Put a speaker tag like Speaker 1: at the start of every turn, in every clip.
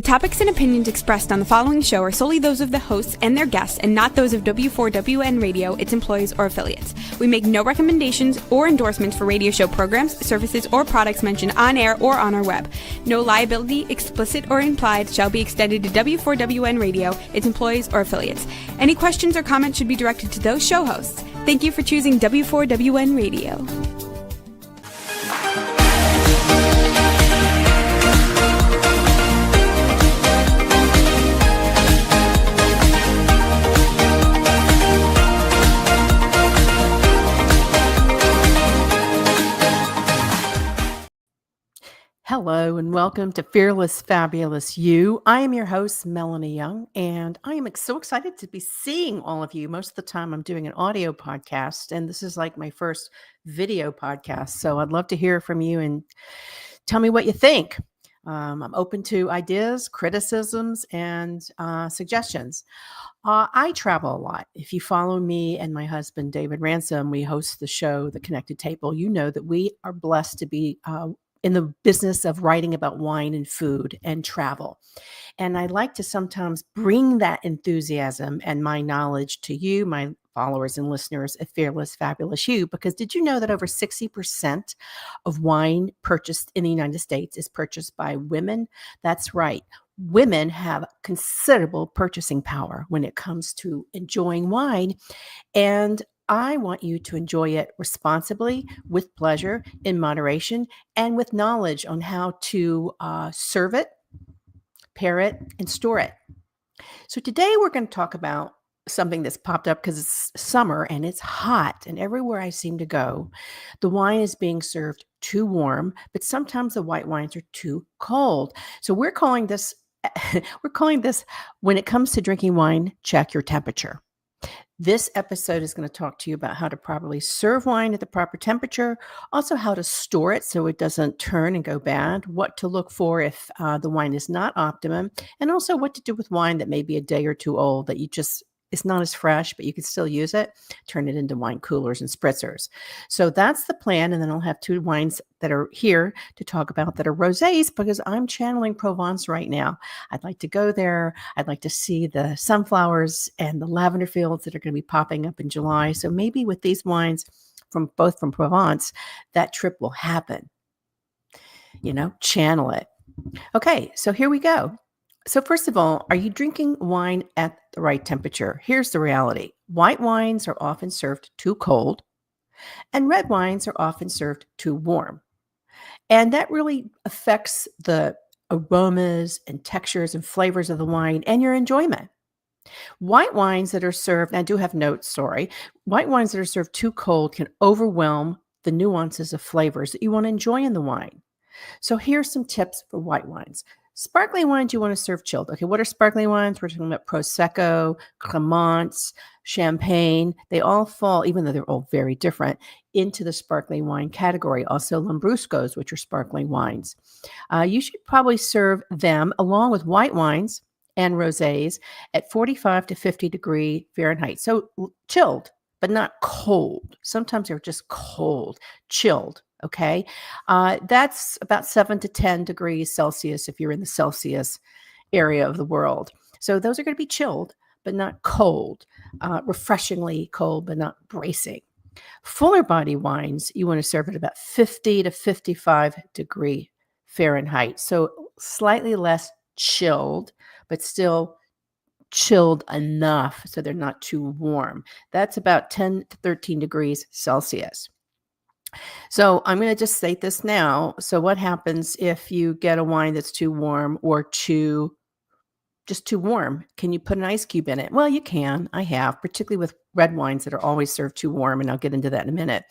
Speaker 1: topics and opinions expressed on the following show are solely those of the hosts and their guests and not those of W4WN Radio, its employees, or affiliates. We make no recommendations or endorsements for radio show programs, services, or products mentioned on air or on our web. No liability, explicit or implied, shall be extended to W4WN Radio, its employees, or affiliates. Any questions or comments should be directed to those show hosts. Thank you for choosing W4WN Radio.
Speaker 2: Hello and welcome to Fearless, Fabulous You. I am your host, Melanie Young, and I am so excited to be seeing all of you. Most of the time I'm doing an audio podcast, and this is like my first video podcast. So I'd love to hear from you and tell me what you think. I'm open to ideas, criticisms, and suggestions. I travel a lot. If you follow me and my husband, David Ransom, we host the show, The Connected Table. You know that we are blessed to be in the business of writing about wine and food and travel. And I like to sometimes bring that enthusiasm and my knowledge to you, my followers and listeners of Fearless, Fabulous You, because did you know that over 60% of wine purchased in the United States is purchased by women? That's right. Women have considerable purchasing power when it comes to enjoying wine. And I want you to enjoy it responsibly, with pleasure, in moderation, and with knowledge on how to serve it, pair it, and store it. So today we're going to talk about something that's popped up because it's summer and it's hot, and everywhere I seem to go, the wine is being served too warm, but sometimes the white wines are too cold. So we're calling this, when it comes to drinking wine, check your temperature. This episode is going to talk to you about how to properly serve wine at the proper temperature, also how to store it so it doesn't turn and go bad, what to look for if the wine is not optimum, and also what to do with wine that may be a day or two old that it's not as fresh, but you can still use it, turn it into wine coolers and spritzers. So that's the plan. And then I'll have two wines that are here to talk about that are rosés, because I'm channeling Provence right now. I'd like to go there. I'd like to see the sunflowers and the lavender fields that are going to be popping up in July. So maybe with these wines from Provence, that trip will happen. Channel it. Okay, so here we go. So first of all, are you drinking wine at the right temperature? Here's the reality. White wines are often served too cold, and red wines are often served too warm. And that really affects the aromas and textures and flavors of the wine and your enjoyment. White wines that are served, and I do have notes, white wines that are served too cold can overwhelm the nuances of flavors that you want to enjoy in the wine. So here's some tips for white wines. Sparkling wines you want to serve chilled. Okay, what are sparkling wines? We're talking about Prosecco, Cremants, Champagne. They all fall, even though they're all very different, into the sparkling wine category. Also Lambruscos, which are sparkling wines. You should probably serve them along with white wines and rosés at 45 to 50 degree Fahrenheit. So chilled, but not cold. Sometimes they're just cold, chilled. Okay, that's about 7 to 10 degrees Celsius if you're in the Celsius area of the world. So those are going to be chilled, but not cold, refreshingly cold, but not bracing. Fuller body wines, you want to serve at about 50 to 55 degree Fahrenheit. So slightly less chilled, but still chilled enough so they're not too warm. That's about 10 to 13 degrees Celsius. So I'm going to just state this now. So what happens if you get a wine that's too warm or just too warm? Can you put an ice cube in it? Well, you can. I have, particularly with red wines that are always served too warm, and I'll get into that in a minute.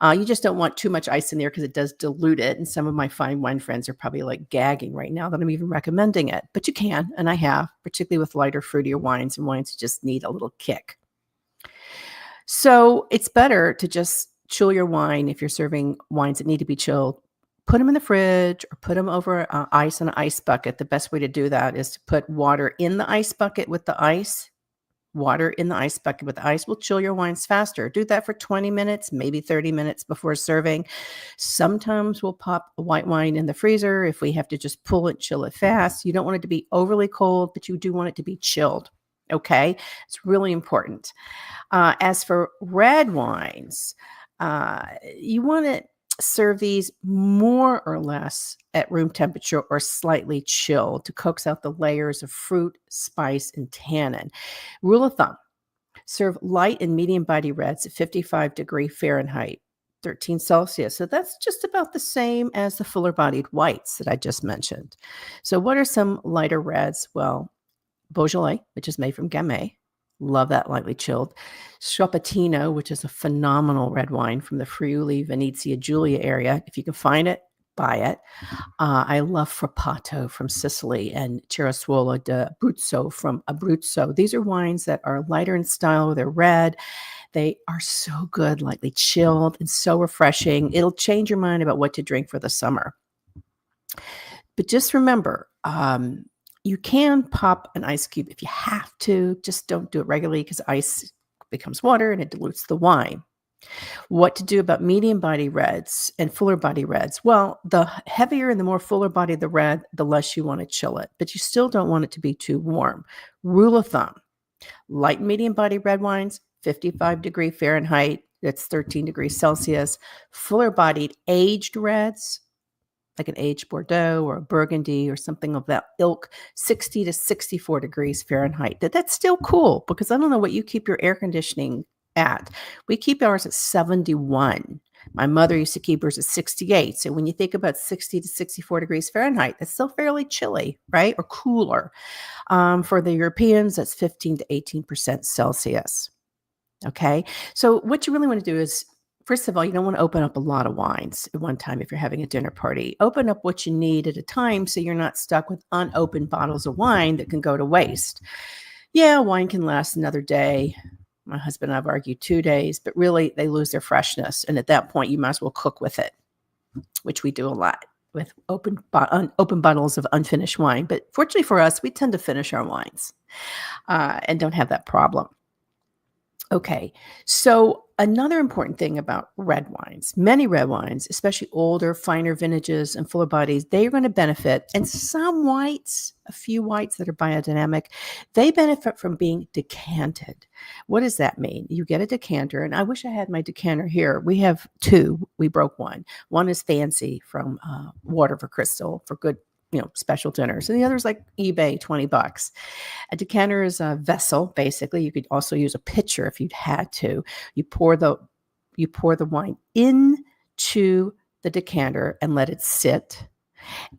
Speaker 2: You just don't want too much ice in there because it does dilute it, and some of my fine wine friends are probably like gagging right now that I'm even recommending it. But you can, and I have, particularly with lighter, fruitier wines and wines that just need a little kick. So it's better to just chill your wine if you're serving wines that need to be chilled. Put them in the fridge or put them over ice in an ice bucket. The best way to do that is to put water in the ice bucket with the ice Water in the ice bucket with ice will chill your wines faster. Do that for 20 minutes, maybe 30 minutes before serving. Sometimes we'll pop a white wine in the freezer if we have to just pull it, chill it fast. You don't want it to be overly cold, but you do want it to be chilled. Okay, it's really important. As for red wines, you want to serve these more or less at room temperature or slightly chilled to coax out the layers of fruit, spice, and tannin. Rule of thumb, serve light and medium body reds at 55 Fahrenheit, 13 Celsius. So that's just about the same as the fuller bodied whites that I just mentioned. So what are some lighter reds? Well, Beaujolais, which is made from Gamay. Love that lightly chilled. Schiaparino, which is a phenomenal red wine from the Friuli, Venezia Giulia area. If you can find it, buy it. I love Frappato from Sicily and Cerasuolo d'Abruzzo from Abruzzo. These are wines that are lighter in style. They're red. They are so good, lightly chilled and so refreshing. It'll change your mind about what to drink for the summer. But just remember, you can pop an ice cube if you have to. Just don't do it regularly because ice becomes water and it dilutes the wine. What to do about medium body reds and fuller body reds? Well, the heavier and the more fuller body the red, the less you want to chill it, but you still don't want it to be too warm. Rule of thumb, light and medium body red wines, 55 Fahrenheit, that's 13 degrees Celsius. Fuller bodied aged reds, like an aged Bordeaux or a Burgundy or something of that ilk, 60 to 64 degrees Fahrenheit. That's still cool because I don't know what you keep your air conditioning at. We keep ours at 71. My mother used to keep hers at 68. So when you think about 60 to 64 degrees Fahrenheit, that's still fairly chilly, right? Or cooler. For the Europeans, that's 15 to 18% Celsius. Okay. So what you really want to do is, first of all, you don't want to open up a lot of wines at one time if you're having a dinner party. Open up what you need at a time so you're not stuck with unopened bottles of wine that can go to waste. Yeah, wine can last another day. My husband and I have argued 2 days, but really they lose their freshness. And at that point, you might as well cook with it, which we do a lot with open bottles of unfinished wine. But fortunately for us, we tend to finish our wines and don't have that problem. Okay, so another important thing about red wines, many red wines, especially older, finer vintages and fuller bodies, they're going to benefit. And some whites, a few whites that are biodynamic, they benefit from being decanted. What does that mean? You get a decanter, and I wish I had my decanter here. We have two. We broke one. One is fancy from Water for Crystal for good, special dinners. And the other is like eBay, $20. A decanter is a vessel, basically. You could also use a pitcher if you'd had to. You pour the wine into the decanter and let it sit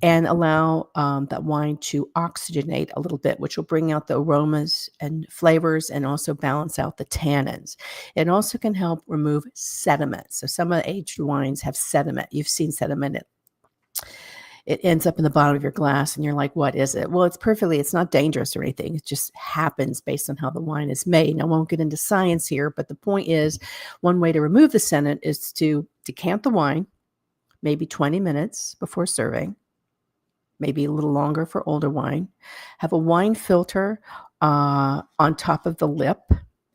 Speaker 2: and allow that wine to oxygenate a little bit, which will bring out the aromas and flavors and also balance out the tannins. It also can help remove sediment. So some of the aged wines have sediment. You've seen sediment. It ends up in the bottom of your glass and you're like, what is it? Well, it's not dangerous or anything. It just happens based on how the wine is made. And I won't get into science here, but the point is, one way to remove the sediment is to decant the wine, maybe 20 minutes before serving, maybe a little longer for older wine. Have a wine filter on top of the lip,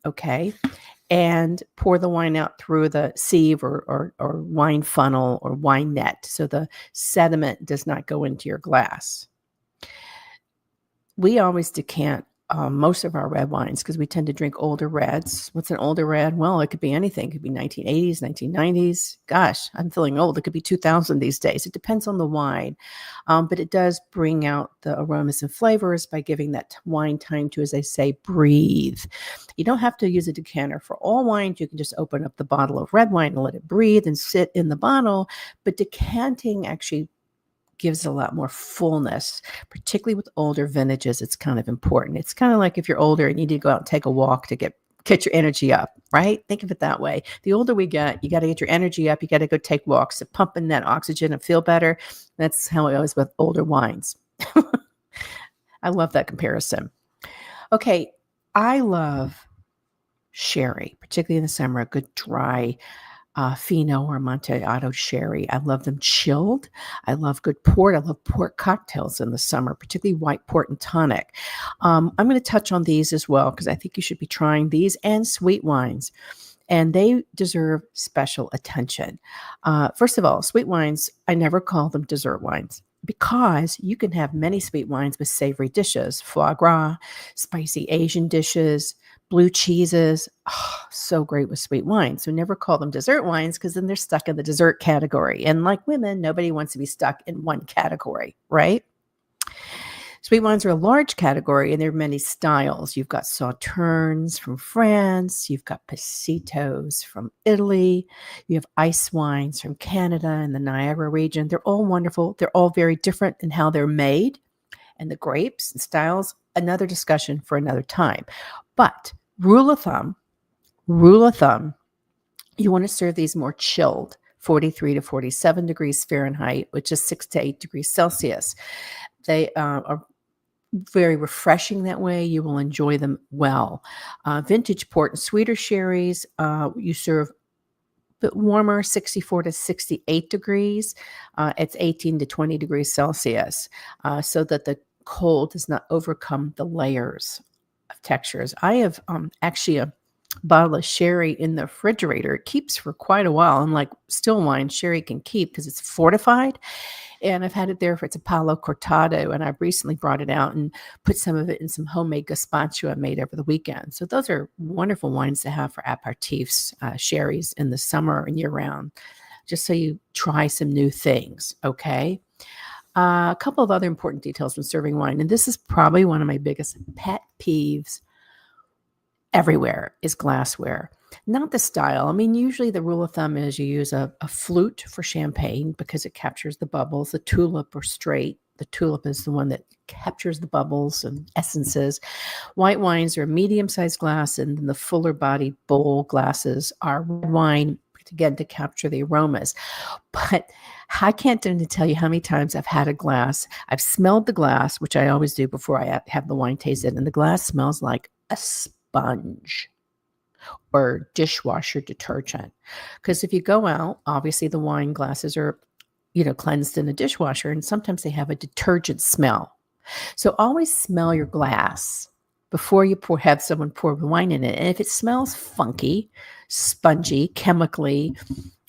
Speaker 2: okay? And pour the wine out through the sieve or wine funnel or wine net so the sediment does not go into your glass. We always decant most of our red wines because we tend to drink older reds. What's an older red? Well, it could be anything. It could be 1980s, 1990s. Gosh, I'm feeling old. It could be 2000 these days. It depends on the wine. But it does bring out the aromas and flavors by giving that wine time to, as they say, breathe. You don't have to use a decanter for all wines. You can just open up the bottle of red wine and let it breathe and sit in the bottle. But decanting actually gives a lot more fullness, particularly with older vintages. It's kind of important. It's kind of like if you're older and you need to go out and take a walk to get your energy up, right? Think of it that way. The older we get, you got to get your energy up. You got to go take walks to pump in that oxygen and feel better. That's how it is with older wines. I love that comparison. Okay, I love sherry, particularly in the summer, a good dry Fino or Amontillado sherry. I love them chilled. I love good port. I love port cocktails in the summer, particularly white port and tonic. I'm going to touch on these as well because I think you should be trying these and sweet wines, and they deserve special attention. First of all, sweet wines, I never call them dessert wines because you can have many sweet wines with savory dishes, foie gras, spicy Asian dishes, blue cheeses. Oh, so great with sweet wine. So never call them dessert wines because then they're stuck in the dessert category. And like women, nobody wants to be stuck in one category, right? Sweet wines are a large category, and there are many styles. You've got sauternes from France. You've got pasitos from Italy. You have ice wines from Canada and the Niagara region. They're all wonderful. They're all very different in how they're made, and the grapes and styles, another discussion for another time. But rule of thumb, you want to serve these more chilled, 43 to 47 degrees Fahrenheit, which is 6 to 8 degrees Celsius. They are very refreshing that way. You will enjoy them well. Vintage port and sweeter sherries, you serve a bit warmer, 64 to 68 degrees. It's 18 to 20 degrees Celsius, so that the cold does not overcome the layers of textures. I have actually a bottle of sherry in the refrigerator. It keeps for quite a while. Unlike still wine, sherry can keep because it's fortified. And I've had it there for its Palo Cortado, and I've recently brought it out and put some of it in some homemade gazpacho I made over the weekend. So those are wonderful wines to have for aperitifs, sherries in the summer and year round, just so you try some new things, okay? A couple of other important details when serving wine, and this is probably one of my biggest pet peeves everywhere, is glassware. Not the style. I mean, usually the rule of thumb is you use a flute for champagne because it captures the bubbles. The tulip or straight. The tulip is the one that captures the bubbles and essences. White wines are a medium-sized glass, and then the fuller-bodied bowl glasses are red wine, again, to capture the aromas. But I can't tell you how many times I've had a glass. I've smelled the glass, which I always do before I have the wine tasted, and the glass smells like a sponge or dishwasher detergent. Because if you go out, obviously the wine glasses are, cleansed in a dishwasher, and sometimes they have a detergent smell. So always smell your glass before you have someone pour the wine in it. And if it smells funky, spongy, chemically,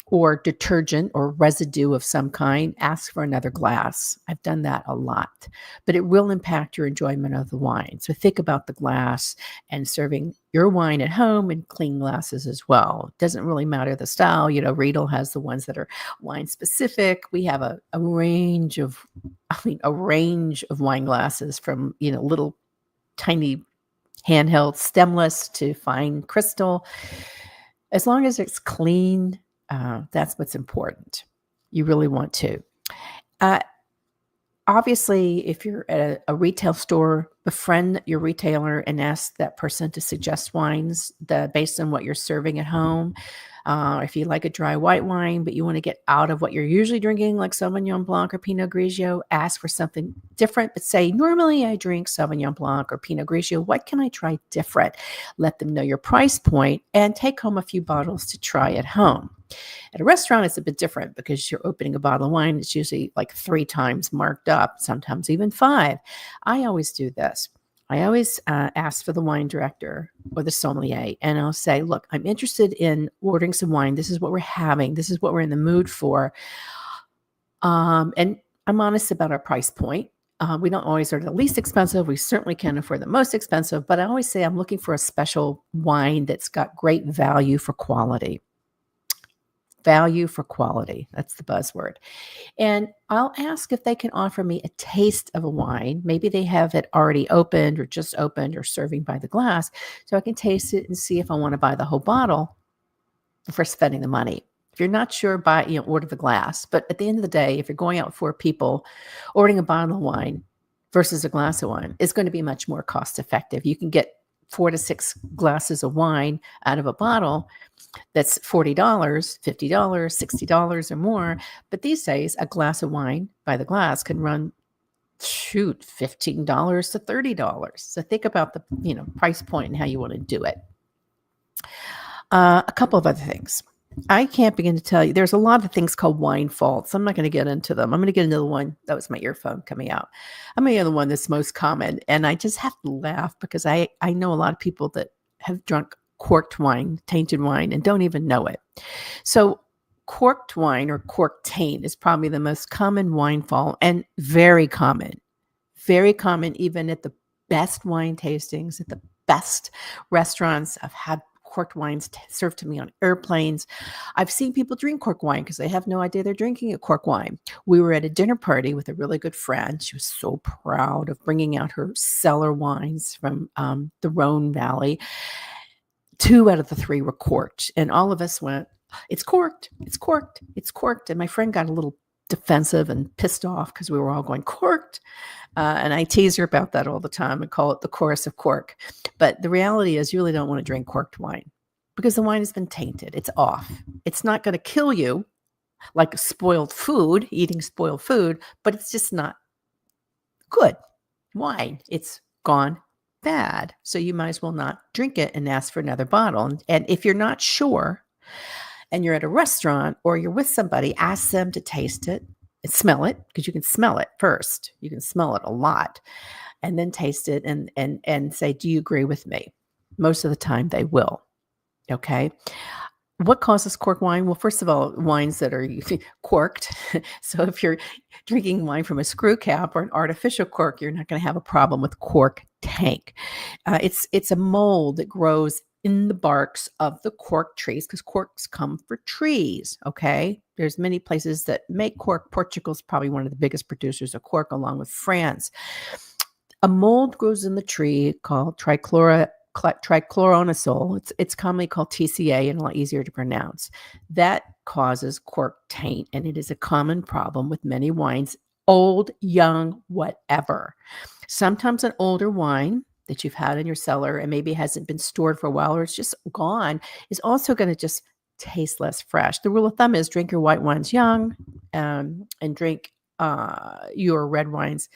Speaker 2: or detergent or residue of some kind, ask for another glass. I've done that a lot, but it will impact your enjoyment of the wine. So think about the glass and serving your wine at home in clean glasses as well. It doesn't really matter the style. Riedel has the ones that are wine specific. We have a range of wine glasses from, little tiny handheld stemless to fine crystal. As long as it's clean, that's what's important. You really want to. Obviously, if you're at a retail store, befriend your retailer and ask that person to suggest wines based on what you're serving at home. If you like a dry white wine, but you want to get out of what you're usually drinking, like Sauvignon Blanc or Pinot Grigio, ask for something different, but say, normally I drink Sauvignon Blanc or Pinot Grigio. What can I try different? Let them know your price point and take home a few bottles to try at home. At a restaurant, it's a bit different because you're opening a bottle of wine. It's usually like 3 times marked up, sometimes even 5. I always do this. I always ask for the wine director or the sommelier, and I'll say, look, I'm interested in ordering some wine. This is what we're having. This is what we're in the mood for. And I'm honest about our price point. We don't always order the least expensive. We certainly can't afford the most expensive, but I always say I'm looking for a special wine that's got great value for quality. Value for quality. That's the buzzword. And I'll ask if they can offer me a taste of a wine. Maybe they have it already opened or just opened or serving by the glass, so I can taste it and see if I want to buy the whole bottle before spending the money. If you're not sure, order the glass. But at the end of the day, if you're going out with 4 people, ordering a bottle of wine versus a glass of wine is going to be much more cost effective. You can get 4 to 6 glasses of wine out of a bottle that's $40, $50, $60 or more. But these days, a glass of wine by the glass can run, $15 to $30. So think about the price point and how you want to do it. A couple of other things. I can't begin to tell you. There's a lot of things called wine faults. I'm not going to get into them. I'm going to get into the one that was my earphone coming out. I'm going to get the one that's most common. And I just have to laugh because I know a lot of people that have drunk corked wine, tainted wine, and don't even know it. So corked wine or cork taint is probably the most common wine fault, and very common even at the best wine tastings, at the best restaurants. I've had corked wines served to me on airplanes. I've seen people drink cork wine because they have no idea they're drinking a cork wine. We were at a dinner party with a really good friend. She was so proud of bringing out her cellar wines from the Rhone Valley. 2 out of the 3 were corked, and all of us went, "It's corked, it's corked, it's corked." And my friend got a little defensive and pissed off because we were all going, "Corked." And I tease her about that all the time and call it the chorus of cork. But the reality is you really don't want to drink corked wine because the wine has been tainted. It's off. It's not going to kill you like spoiled food, eating spoiled food, but it's just not good wine. It's gone bad. So you might as well not drink it and ask for another bottle. And if you're not sure and you're at a restaurant or you're with somebody, ask them to taste it and smell it, because you can smell it first. You can smell it a lot, and then taste it and say, "Do you agree with me?" Most of the time they will. Okay. What causes cork wine? Well, first of all, wines that are corked. So if you're drinking wine from a screw cap or an artificial cork, you're not going to have a problem with cork taint. It's a mold that grows in the barks of the cork trees, because corks come for trees. Okay. There's many places that make cork. Portugal's probably one of the biggest producers of cork, along with France. A mold grows in the tree called trichloroanisole. It's commonly called TCA and a lot easier to pronounce. That causes cork taint, and it is a common problem with many wines, old, young, whatever. Sometimes an older wine that you've had in your cellar and maybe hasn't been stored for a while or it's just gone is also going to just taste less fresh. The rule of thumb is drink your white wines young, and drink your red wines,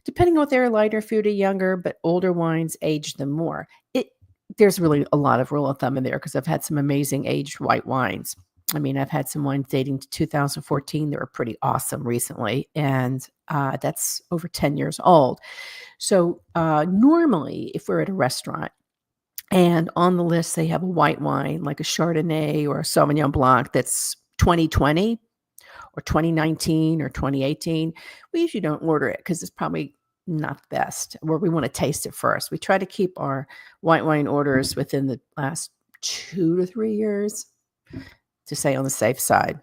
Speaker 2: depending on what they're, lighter, fruity, younger, but older wines, age them more. There's really a lot of rule of thumb in there because I've had some amazing aged white wines. I mean, I've had some wines dating to 2014 that were pretty awesome recently, and that's over 10 years old. So normally, if we're at a restaurant and on the list they have a white wine like a Chardonnay or a Sauvignon Blanc that's 2020 or 2019 or 2018, we usually don't order it because it's probably not the best, where we want to taste it first. We try to keep our white wine orders within the last 2 to 3 years to stay on the safe side.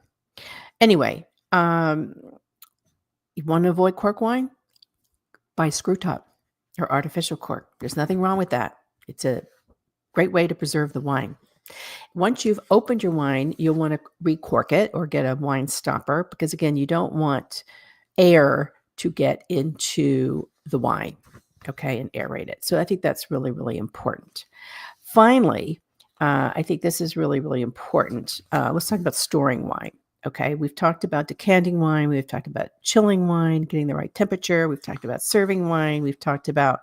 Speaker 2: Anyway, you want to avoid cork wine? Buy screw top or artificial cork. There's nothing wrong with that. It's a great way to preserve the wine. Once you've opened your wine, you'll want to recork it or get a wine stopper, because again, you don't want air to get into the wine, okay, and aerate it. So I think that's really, really important. Finally, I think this is really, really important. Let's talk about storing wine. Okay, we've talked about decanting wine. We've talked about chilling wine, getting the right temperature. We've talked about serving wine. We've talked about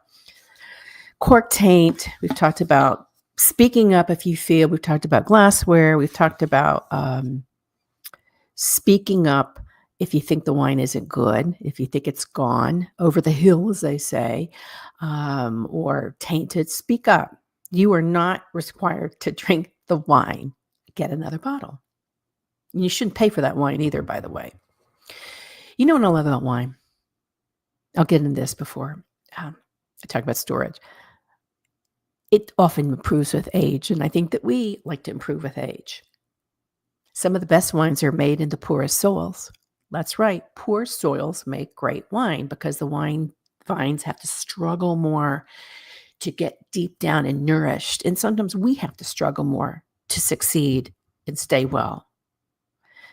Speaker 2: cork taint. We've talked about speaking up if you feel. We've talked about glassware. We've talked about speaking up if you think the wine isn't good, if you think it's gone over the hill, as they say, or tainted. Speak up. You are not required to drink the wine. Get another bottle. You shouldn't pay for that wine either, by the way. You know what I love about wine? I'll get into this before I talk about storage. It often improves with age, and I think that we like to improve with age. Some of the best wines are made in the poorest soils. That's right. Poor soils make great wine because the wine vines have to struggle more to get deep down and nourished. And sometimes we have to struggle more to succeed and stay well.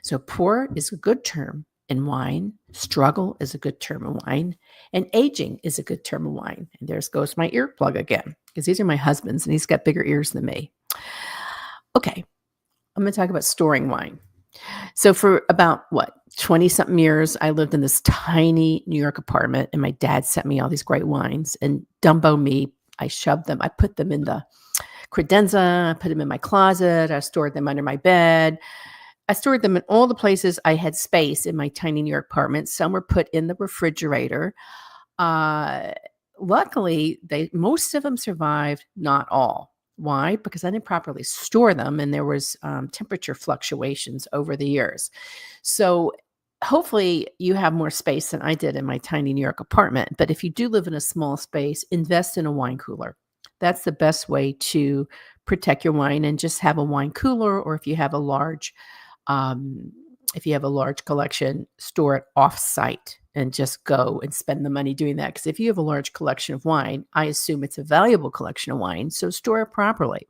Speaker 2: So poor is a good term in wine. Struggle is a good term in wine. And aging is a good term in wine. And there goes my earplug again, because these are my husband's and he's got bigger ears than me. Okay, I'm going to talk about storing wine. So for about, 20-something years, I lived in this tiny New York apartment, and my dad sent me all these great wines. And Dumbo me, I put them in the credenza. I put them in my closet. I stored them under my bed. I stored them in all the places I had space in my tiny New York apartment. Some were put in the refrigerator. Uh, Luckily, most of them survived, not all. Why? Because I didn't properly store them, and there was temperature fluctuations over the years. So hopefully you have more space than I did in my tiny New York apartment. But if you do live in a small space, invest in a wine cooler. That's the best way to protect your wine, and just have a wine cooler, or if you have a large collection, store it off-site and just go and spend the money doing that. Because if you have a large collection of wine, I assume it's a valuable collection of wine, so store it properly.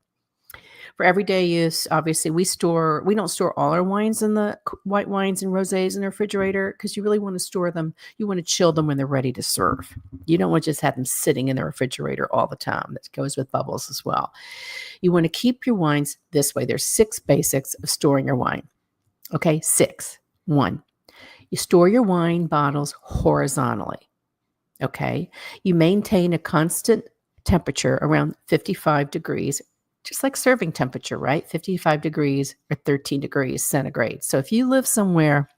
Speaker 2: For everyday use, obviously, we don't store all our wines in the white wines and rosés in the refrigerator, because you really want to store them. You want to chill them when they're ready to serve. You don't want to just have them sitting in the refrigerator all the time. That goes with bubbles as well. You want to keep your wines this way. There's 6 basics of storing your wine. Okay, 6. 1, you store your wine bottles horizontally. Okay, you maintain a constant temperature around 55 degrees, just like serving temperature, right? 55 degrees or 13 degrees centigrade. So if you live somewhere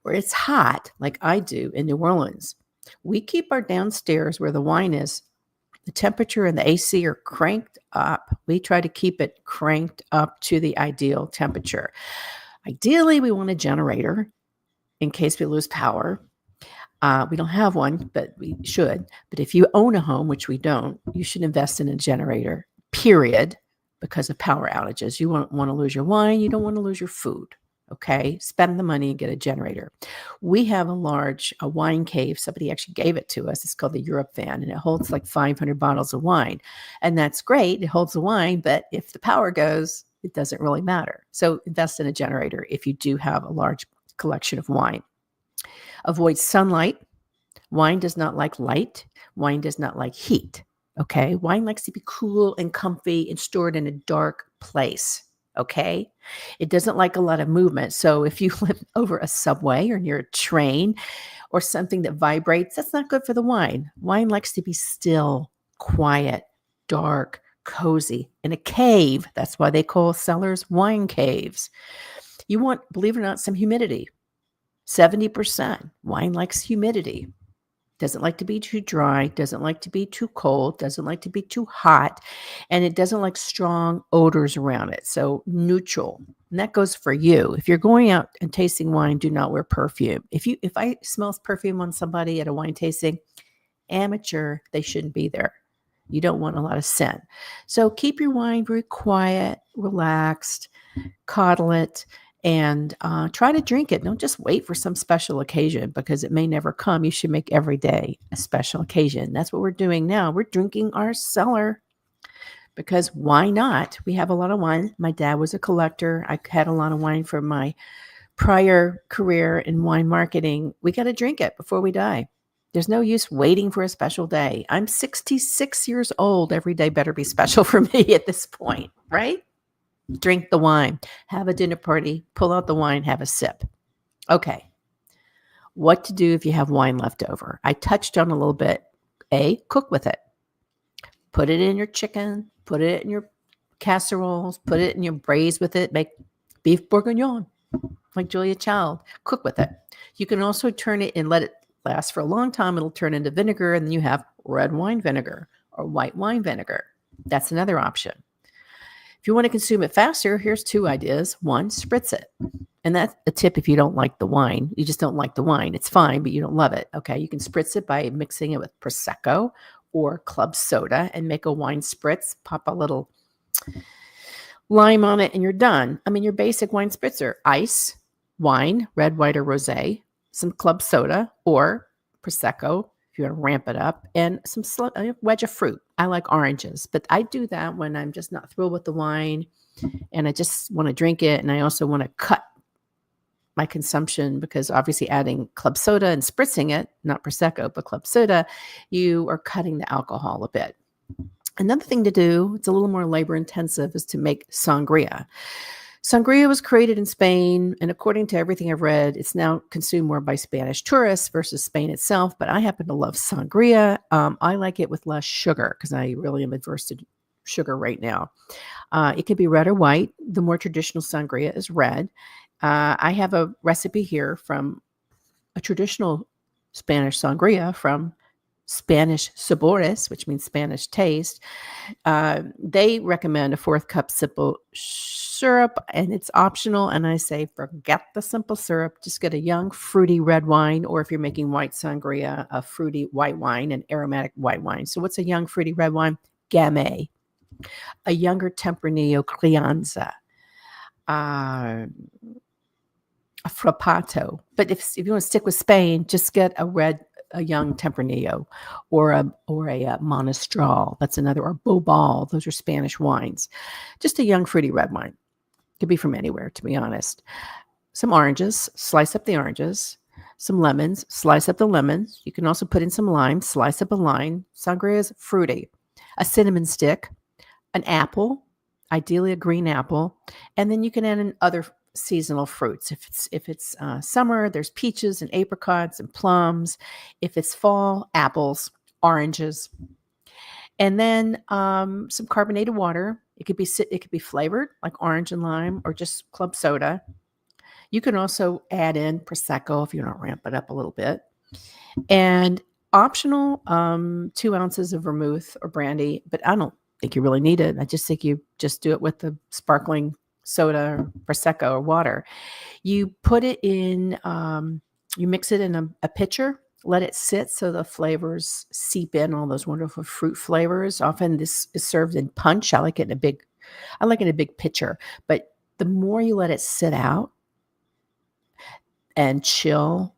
Speaker 2: where it's hot, like I do in New Orleans, we keep our downstairs where the wine is, the temperature and the AC are cranked up. We try to keep it cranked up to the ideal temperature. Ideally, we want a generator in case we lose power. We don't have one, but we should. But if you own a home, which we don't, you should invest in a generator, period, because of power outages. You won't want to lose your wine. You don't want to lose your food. Okay, spend the money and get a generator. We have a wine cave. Somebody actually gave it to us. It's called the Europe Van, and it holds like 500 bottles of wine. And that's great. It holds the wine, but if the power goes, it doesn't really matter. So invest in a generator if you do have a large collection of wine. Avoid sunlight. Wine does not like light. Wine does not like heat. Okay, wine likes to be cool and comfy and stored in a dark place. Okay, it doesn't like a lot of movement. So if you live over a subway or near a train or something that vibrates, that's not good for the wine. Wine likes to be still, quiet, dark, cozy, in a cave. That's why they call cellars wine caves. You want, believe it or not, some humidity. 70%. Wine likes humidity. Doesn't like to be too dry, doesn't like to be too cold, doesn't like to be too hot, and it doesn't like strong odors around it. So neutral. And that goes for you. If you're going out and tasting wine, do not wear perfume. If I smell perfume on somebody at a wine tasting, amateur, they shouldn't be there. You don't want a lot of scent. So keep your wine very quiet, relaxed, coddle it, and try to drink it. Don't just wait for some special occasion, because it may never come. You should make every day a special occasion. That's what we're doing now. We're drinking our cellar, because why not? We have a lot of wine. My dad was a collector. I had a lot of wine from my prior career in wine marketing. We got to drink it before we die. There's no use waiting for a special day. I'm 66 years old. Every day better be special for me at this point, right? Drink the wine, have a dinner party, pull out the wine, have a sip. Okay. What to do if you have wine left over? I touched on a little bit. Cook with it. Put it in your chicken, put it in your casseroles, put it in your braise with it, make beef bourguignon, like Julia Child. Cook with it. You can also turn it and let it last for a long time. It'll turn into vinegar, and then you have red wine vinegar or white wine vinegar. That's another option. If you want to consume it faster, here's 2 ideas. 1, spritz it. And that's a tip if you don't like the wine. You just don't like the wine. It's fine, but you don't love it. Okay, you can spritz it by mixing it with Prosecco or club soda and make a wine spritz. Pop a little lime on it and you're done. I mean, your basic wine spritzer. Ice, wine, red, white, or rosé, some club soda or Prosecco, if you want to ramp it up, and some wedge of fruit. I like oranges, but I do that when I'm just not thrilled with the wine and I just want to drink it. And I also want to cut my consumption, because obviously adding club soda and spritzing it, not Prosecco, but club soda, you are cutting the alcohol a bit. Another thing to do, it's a little more labor intensive, is to make sangria. Sangria was created in Spain, and according to everything I've read, it's now consumed more by Spanish tourists versus Spain itself, but I happen to love sangria. I like it with less sugar because I really am adverse to sugar right now. It could be red or white. The more traditional sangria is red. I have a recipe here from a traditional Spanish sangria from Spanish sabores, which means Spanish taste. They recommend a 4th cup simple syrup, and it's optional. And I say, forget the simple syrup. Just get a young, fruity red wine, or if you're making white sangria, a fruity white wine, an aromatic white wine. So what's a young, fruity red wine? Gamay. A younger Tempranillo Crianza. A Frappato. But if you want to stick with Spain, just get a young Tempranillo or a Monastral. That's another, or Bobal. Those are Spanish wines. Just a young fruity red wine. Could be from anywhere, to be honest. Some oranges, slice up the oranges. Some lemons, slice up the lemons. You can also put in some lime, slice up a lime. Sangria is fruity. A cinnamon stick, an apple, ideally a green apple, and then you can add in other seasonal fruits. If it's summer, there's peaches and apricots and plums. If it's fall, apples, oranges, and then some carbonated water. It could be flavored like orange and lime, or just club soda. You can also add in prosecco if you want to ramp it up a little bit, and optional 2 ounces of vermouth or brandy. But I don't think you really need it. I just think you just do it with the sparkling soda or prosecco or water. You put it in, you mix it in a pitcher, let it sit so the flavors seep in, all those wonderful fruit flavors. Often this is served in punch. I like it in a big pitcher. But the more you let it sit out and chill,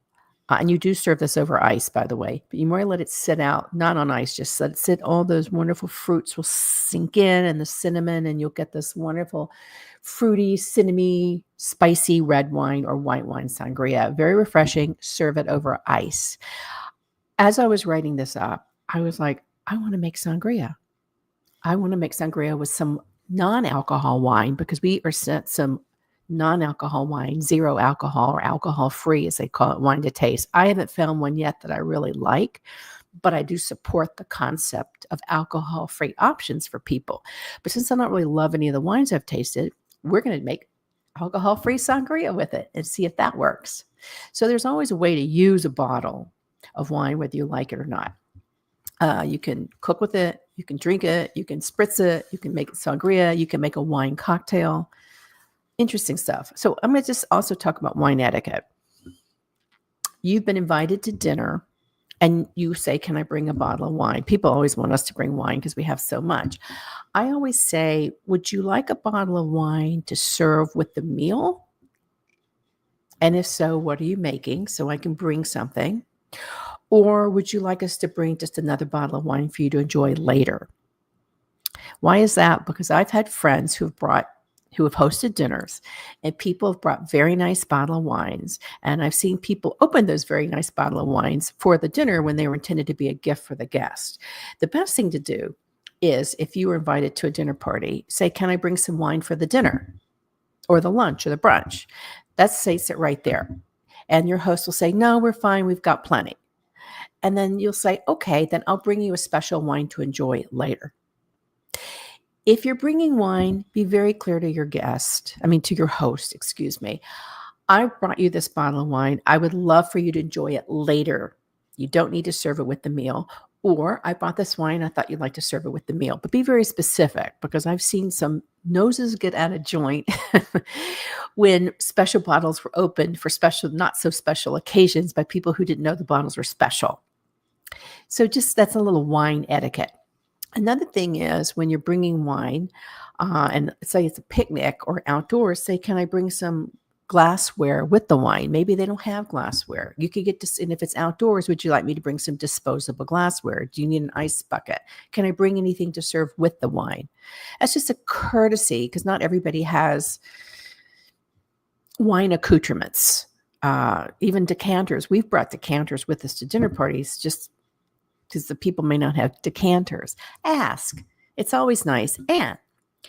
Speaker 2: and you do serve this over ice, by the way, but you more let it sit out, not on ice, just let it sit. All those wonderful fruits will sink in, and the cinnamon, and you'll get this wonderful fruity, cinnamony, spicy red wine or white wine sangria. Very refreshing. Serve it over ice. As I was writing this up, I was like, I want to make sangria. I want to make sangria with some non-alcohol wine, because we are sent some non-alcohol wine, 0 alcohol or alcohol-free, as they call it, wine to taste. I haven't found one yet that I really like, but I do support the concept of alcohol-free options for people. But since I don't really love any of the wines I've tasted, we're going to make alcohol-free sangria with it and see if that works. So there's always a way to use a bottle of wine, whether you like it or not. You can cook with it, you can drink it, you can spritz it, you can make it sangria, you can make a wine cocktail. Interesting stuff. So I'm going to just also talk about wine etiquette. You've been invited to dinner and you say, can I bring a bottle of wine? People always want us to bring wine because we have so much. I always say, would you like a bottle of wine to serve with the meal? And if so, what are you making so I can bring something? Or would you like us to bring just another bottle of wine for you to enjoy later? Why is that? Because I've had friends who have hosted dinners, and people have brought very nice bottle of wines. And I've seen people open those very nice bottle of wines for the dinner when they were intended to be a gift for the guest. The best thing to do is, if you were invited to a dinner party, say, can I bring some wine for the dinner or the lunch or the brunch? That states it right there. And your host will say, no, we're fine. We've got plenty. And then you'll say, okay, then I'll bring you a special wine to enjoy later. If you're bringing wine, be very clear to your host, I brought you this bottle of wine. I would love for you to enjoy it later. You don't need to serve it with the meal. Or I brought this wine. I thought you'd like to serve it with the meal. But be very specific, because I've seen some noses get out of joint when special bottles were opened for special, not so special occasions by people who didn't know the bottles were special. So that's a little wine etiquette. Another thing is, when you're bringing wine, and say it's a picnic or outdoors, say, can I bring some glassware with the wine? Maybe they don't have glassware. You could get this, and if it's outdoors, would you like me to bring some disposable glassware? Do you need an ice bucket? Can I bring anything to serve with the wine? That's just a courtesy, because not everybody has wine accoutrements, even decanters. We've brought decanters with us to dinner parties just because the people may not have decanters. Ask. It's always nice. And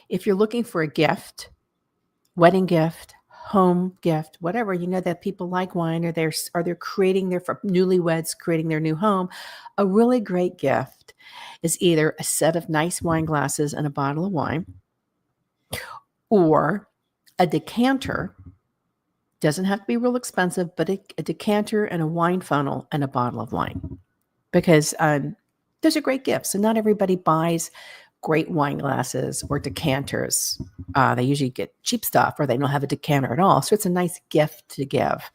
Speaker 2: if you're looking for a gift, wedding gift, home gift, whatever, that people like wine, or they're creating their, for newlyweds creating their new home, a really great gift is either a set of nice wine glasses and a bottle of wine, or a decanter. Doesn't have to be real expensive, but a decanter and a wine funnel and a bottle of wine, because those are great gifts. And not everybody buys great wine glasses or decanters. They usually get cheap stuff, or they don't have a decanter at all. So it's a nice gift to give.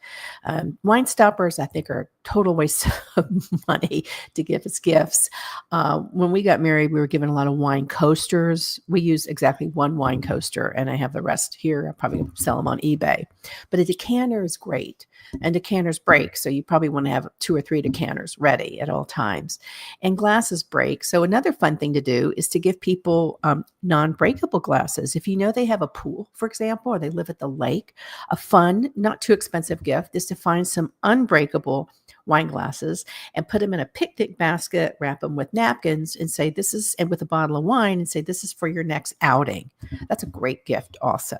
Speaker 2: Wine stoppers, I think, are a total waste of money to give as gifts. When we got married, we were given a lot of wine coasters. We use exactly one wine coaster, and I have the rest here. I'll probably sell them on eBay. But a decanter is great, and decanters break. So you probably want to have 2 or 3 decanters ready at all times. And glasses break. So another fun thing to do is to give people non-breakable glasses. If you know they have a pool, for example, or they live at the lake, a fun, not too expensive gift is to find some unbreakable wine glasses and put them in a picnic basket, wrap them with napkins, and say, and with a bottle of wine, and say, this is for your next outing. That's a great gift also.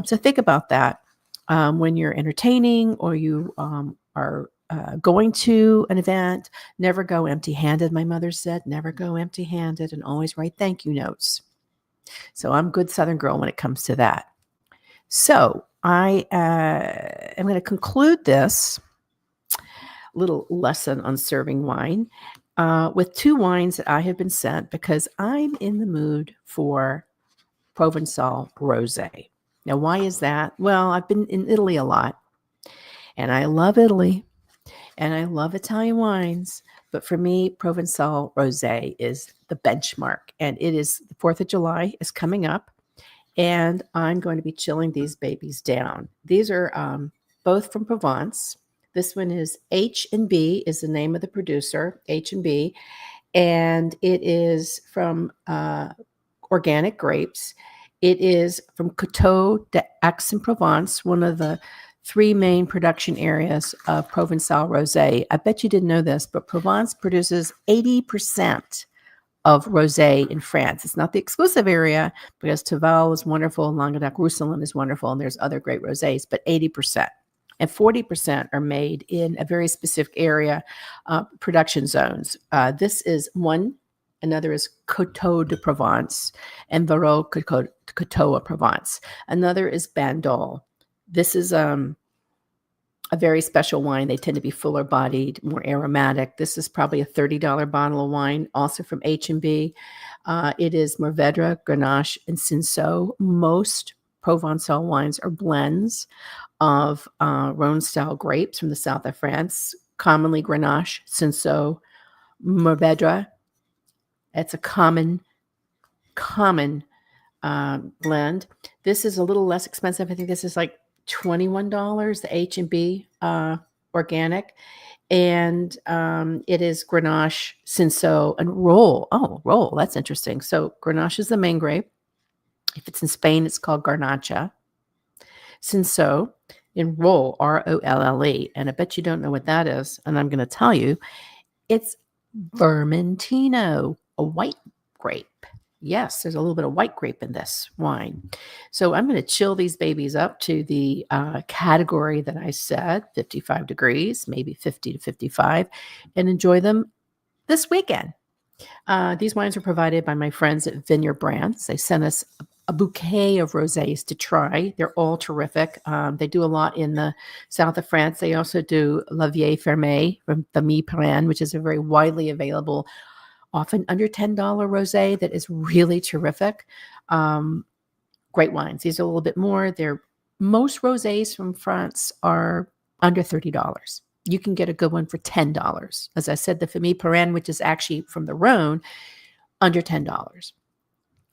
Speaker 2: So think about that when you're entertaining, or you are going to an event. Never go empty-handed. My mother said, never go empty-handed, and always write thank you notes. So I'm a good Southern girl when it comes to that. So I am going to conclude this little lesson on serving wine with 2 wines that I have been sent, because I'm in the mood for Provençal rosé. Now, why is that? Well, I've been in Italy a lot, and I love Italy, and I love Italian wines. But for me, Provençal rosé is the benchmark. And it is the 4th of July is coming up, and I'm going to be chilling these babies down. These are both from Provence. This one is H&B is the name of the producer, H&B, and it is from organic grapes. It is from Coteaux d'Aix-en-Provence, one of the 3 main production areas of Provençal rosé. I bet you didn't know this, but Provence produces 80% of rosé in France. It's not the exclusive area, because Tavel is wonderful, Languedoc-Roussillon is wonderful, and there's other great rosés, but 80%. And 40% are made in a very specific area, production zones. This is one. Another is Coteaux de Provence and Varroa Coteaux of Provence. Another is Bandol. This is a very special wine. They tend to be fuller bodied, more aromatic. This is probably a $30 bottle of wine, also from H&B. It is Mourvedre, Grenache, and Cinsault. Most Provençal wines are blends of Rhone-style grapes from the south of France, commonly Grenache, Cinsault, Mourvedre. It's a common blend. This is a little less expensive. I think this is like $21, the H&B organic. And it is Grenache, Cinsault, and Roll. Oh, Roll. That's interesting. So Grenache is the main grape. If it's in Spain, it's called Garnacha. Cinsault in Roll, Rolle. And I bet you don't know what that is. And I'm going to tell you, it's Vermentino, a white grape. Yes, there's a little bit of white grape in this wine. So I'm going to chill these babies up to the category that I said, 55 degrees, maybe 50 to 55, and enjoy them this weekend. These wines are provided by my friends at Vineyard Brands. They sent us a bouquet of rosés to try. They're all terrific. They do a lot in the south of France. They also do La Vieille Fermée from the Perrin, which is a very widely available, often under $10 rosé that is really terrific. Great wines. These are a little bit more. Most rosés from France are under $30. You can get a good one for $10. As I said, the Famille Perrin, which is actually from the Rhone, under $10.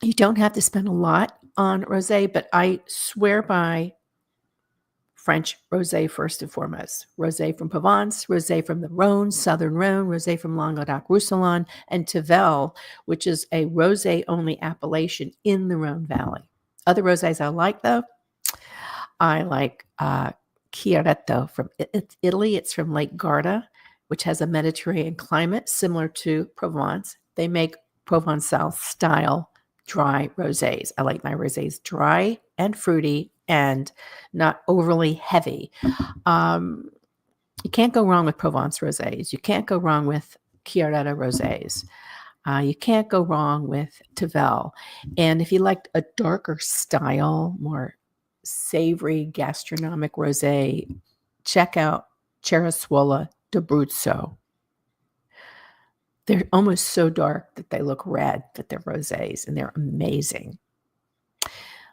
Speaker 2: You don't have to spend a lot on rosé, but I swear by French rosé first and foremost. Rosé from Provence, rosé from the Rhone, Southern Rhone, rosé from Languedoc-Roussillon, and Tavel, which is a rosé-only appellation in the Rhone Valley. Other rosés I like, though, I like Chiaretto from Italy. It's from Lake Garda, which has a Mediterranean climate similar to Provence. They make Provençal-style dry rosés. I like my rosés dry and fruity and not overly heavy. You can't go wrong with Provence rosés. You can't go wrong with Chiaretta rosés. You can't go wrong with Tavel. And if you like a darker style, more savory gastronomic rosé, check out Cerasuola d'Abruzzo. They're almost so dark that they look red, but they're rosés, and they're amazing.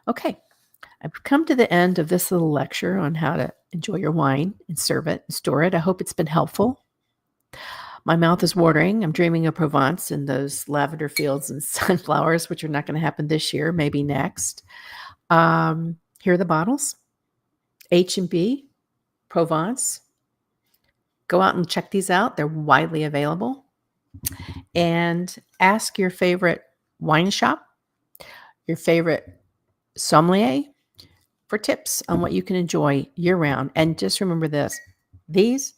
Speaker 2: Okay, I've come to the end of this little lecture on how to enjoy your wine and serve it and store it. I hope it's been helpful. My mouth is watering. I'm dreaming of Provence and those lavender fields and sunflowers, which are not going to happen this year, maybe next. Here are the bottles. H&B, Provence. Go out and check these out. They're widely available. And ask your favorite wine shop, your favorite sommelier for tips on what you can enjoy year-round. And just remember this. These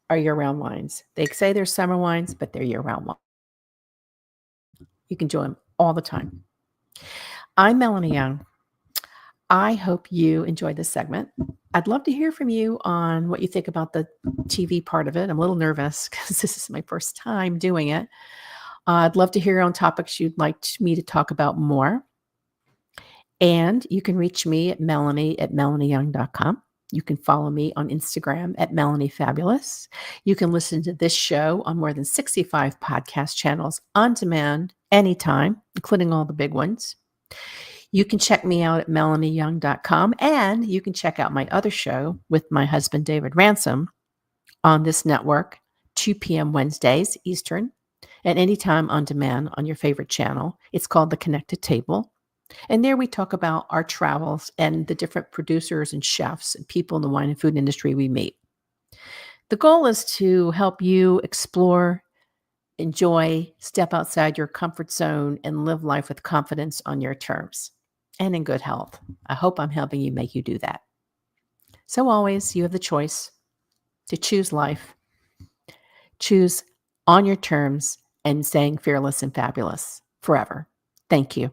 Speaker 2: are year-round wines. They say they're summer wines, but they're year-round wines. You can enjoy them all the time. I'm Melanie Young. I hope you enjoyed this segment. I'd love to hear from you on what you think about the TV part of it. I'm a little nervous because this is my first time doing it. I'd love to hear on topics you'd like me to talk about more. And you can reach me at melanie@melanieyoung.com. You can follow me on Instagram at MelanieFabulous. You can listen to this show on more than 65 podcast channels on demand anytime, including all the big ones. You can check me out at melanieyoung.com, and you can check out my other show with my husband, David Ransom, on this network, 2 p.m. Wednesdays Eastern, and anytime on demand on your favorite channel. It's called The Connected Table. And there we talk about our travels and the different producers and chefs and people in the wine and food industry we meet. The goal is to help you explore, enjoy, step outside your comfort zone, and live life with confidence on your terms and in good health. I hope I'm helping you make you do that. So always, you have the choice to choose life, choose on your terms, and staying fearless and fabulous forever. Thank you.